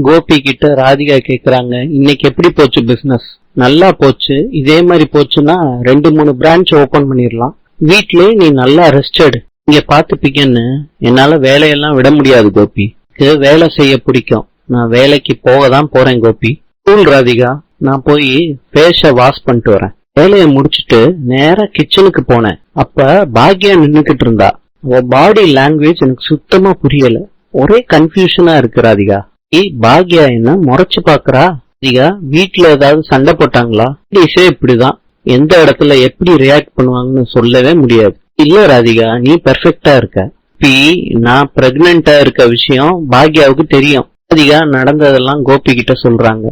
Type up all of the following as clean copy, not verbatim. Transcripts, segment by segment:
கோபி கிட்ட ராதிகா கேக்குறாங்க, இன்னைக்கு எப்படி போச்சு பிசினஸ்? நல்லா போச்சு. இதே மாதிரி போச்சுன்னா 2-3 பிரான்ச் ஓபன் பண்ணிடலாம். வீட்லயே நீ நல்லா ரெஸ்டட் இங்க பாத்துப்பீங்கன்னு. என்னால வேலையெல்லாம் விட முடியாது கோபி. வேலை செய்ய பிடிக்கும். நான் வேலைக்கு போக தான் போறேன் கோபி. கூல் ராதிகா, நான் போய் ஃபேஸ வாஷ் பண்ணிட்டு வரேன். வேலையை முடிச்சுட்டு நேரா கிச்சனுக்கு போனேன். அப்ப பாக்யா நின்னுக்கிட்டு இருந்தா. அவ பாடி லாங்குவேஜ் எனக்கு சுத்தமா புரியல. ஒரே கன்ஃபியூஷனா இருக்கு ராதிகா. பாக்யா என்ன முறைச்சு பாக்குறா? ராதிகா, வீட்டுல ஏதாவது சண்டை போட்டாங்களா? இப்படிதான் எந்த இடத்துல எப்படி ரியாக்ட் பண்ணுவாங்கன்னு சொல்லவே முடியாது. இல்ல ராதிகா, நீ பெர்ஃபெக்டா இருக்க. நான் பிரெக்னெண்டா இருக்க விஷயம் பாக்யாவுக்கு தெரியும். ராதிகா நடந்ததெல்லாம் கோபி கிட்ட சொல்றாங்க.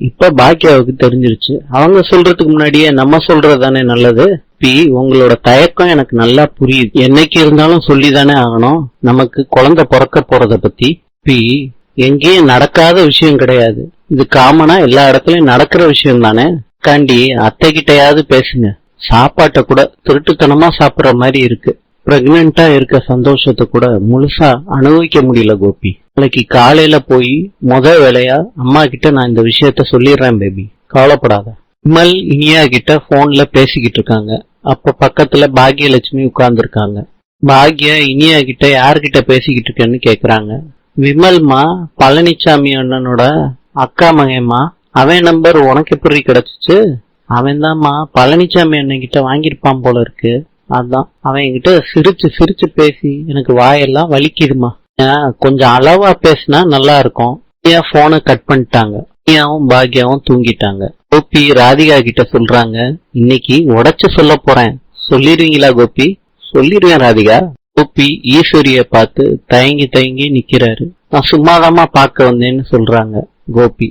இப்ப பாக்யாவுக்கு தெரிஞ்சிருச்சு. அவங்க சொல்றதுக்கு முன்னாடியே நம்ம சொல்றதுதானே நல்லது. உங்களோட தயக்கம் எனக்கு நல்லா புரியுது. என்னைக்கு இருந்தாலும் சொல்லிதானே ஆகணும் நமக்கு குழந்தை பிறக்க போறத பத்தி. எங்கேயும் நடக்காத விஷயம் கிடையாது. இது காமனா எல்லா இடத்துலயும் நடக்கிற விஷயம் தானே. காண்டி அத்தை கிட்டையாவது பேசுங்க. சாப்பாட்ட கூட திருட்டுத்தனமா சாப்பிடுற மாதிரி இருக்கு. பிரெக்னெண்டா இருக்க சந்தோஷத்தை கூட முழுசா அனுபவிக்க முடியல கோபி. நாளைக்கு காலையில போய் வேலையா அம்மா கிட்ட நான் இந்த விஷயத்த சொல்லிடுறேன் பேபி, கவலைப்படாத. விமல் இனியா கிட்ட போன்ல பேசிக்கிட்டு இருக்காங்க. அப்ப பக்கத்துல பாக்யலட்சுமி உட்கார்ந்து இருக்காங்க. பாக்யா இனியா கிட்ட யார்கிட்ட பேசிக்கிட்டு இருக்கேன்னு கேக்குறாங்க. விமல்மா, பழனிசாமி அண்ணனோட அக்கா மகேம்மா. அவன் நம்பர் உனக்கு எப்படி கிடைச்சிச்சு? அவன் தான்மா பழனிசாமி அண்ணன் கிட்ட வாங்கிருப்பான் போல இருக்கு. அதான் அவன் என்கிட்ட சிரிச்சு சிரிச்சு பேசி எனக்கு வாயெல்லாம் வலிக்குதுமா. கொஞ்சம் அளவா பேசினா நல்லா இருக்கும். போனை கட் பண்ணிட்டாங்க. பாக்யாவும் தூங்கிட்டாங்க. கோபி ராதிகா கிட்ட சொல்றாங்க, இன்னைக்கு உடைச்சு சொல்ல போறேன், சொல்லிடுவீங்களா கோபி? சொல்லிடுவேன் ராதிகா. கோபி ஈஸ்வரிய பார்த்து தயங்கி தயங்கி நிக்கிறாரு. நான் சும்மாதாமா பார்க்க வந்தேன்னு சொல்றாங்க கோபி.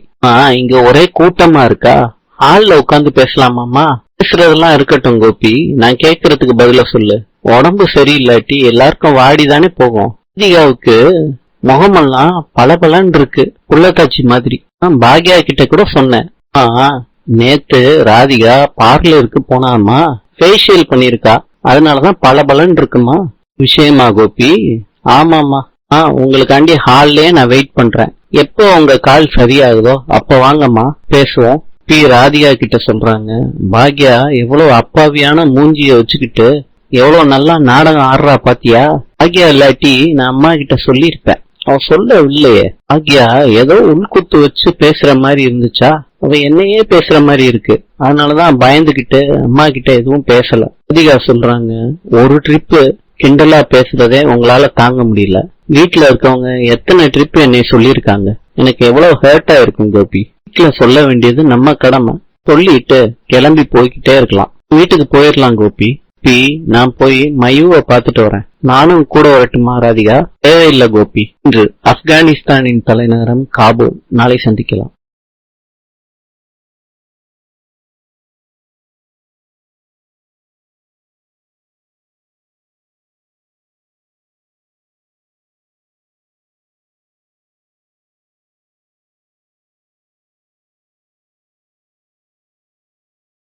இங்க ஒரே கூட்டமா இருக்கா, ஹால்ல உட்காந்து பேசலாமாமா? பேசுறதெல்லாம் இருக்கட்டும் கோபி, நான் கேக்குறதுக்கு பதில சொல்லு. உடம்பு சரியில்லாட்டி எல்லாருக்கும் வாடிதானே போகும். ராதிகாவுக்கு முகமெல்லாம் பளபளன்னு இருக்கு, புள்ளக்காட்சி மாதிரி. பாக்யா கிட்ட கூட சொன்னேன். நேத்து ராதிகா பார்லருக்கு போனாமா, ஃபேஷியல் பண்ணிருக்கா, அதனாலதான் பளபளன்னு இருக்குமா. விஷயமா கோபி? ஆமாமா. உங்களுக்காண்டி ஹால்லயே நான் வெயிட் பண்றேன். எப்போ உங்க கால் சரியாகுதோ அப்ப வாங்கம்மா, பேசுவோம். ராதிகா கிட்ட சொல்றாங்க, பாக்யா எவ்வளவு அப்பாவியான மூஞ்சிய வச்சுக்கிட்டு எவ்வளவு நல்லா நாடகம் ஆடுறா பாத்தியா? பாக்யா இல்லாட்டி நான் அம்மா கிட்ட சொல்லிருப்பேன். அவ சொல்ல இல்லையே. பாக்யா ஏதோ உள்குத்து வச்சு பேசுற மாதிரி இருந்துச்சா? அவ என்னையே பேசுற மாதிரி இருக்கு. அதனாலதான் பயந்துகிட்டு அம்மா கிட்ட எதுவும் பேசல. ராதிகா சொல்றாங்க, ஒரு ட்ரிப்பு கிண்டலா பேசுறதே உங்களால தாங்க முடியல. வீட்டுல இருக்கவங்க எத்தனை ட்ரிப் என்னை சொல்லிருக்காங்க. எனக்கு எவ்வளவு ஹர்ட்டா இருக்கும் கோபி. வீட்டுல சொல்ல வேண்டியது நம்ம கடமை. சொல்லிட்டு கிளம்பி போய்கிட்டே இருக்கலாம். வீட்டுக்கு போயிடலாம் கோபி. நான் போய் மயூவை பாத்துட்டு வரேன். நானும் கூட வரட்டுமா ராதிகா? தேவையில்லை கோபி. இன்று ஆப்கானிஸ்தானின் தலைநகரம் காபூல். நாளை சந்திக்கலாம்.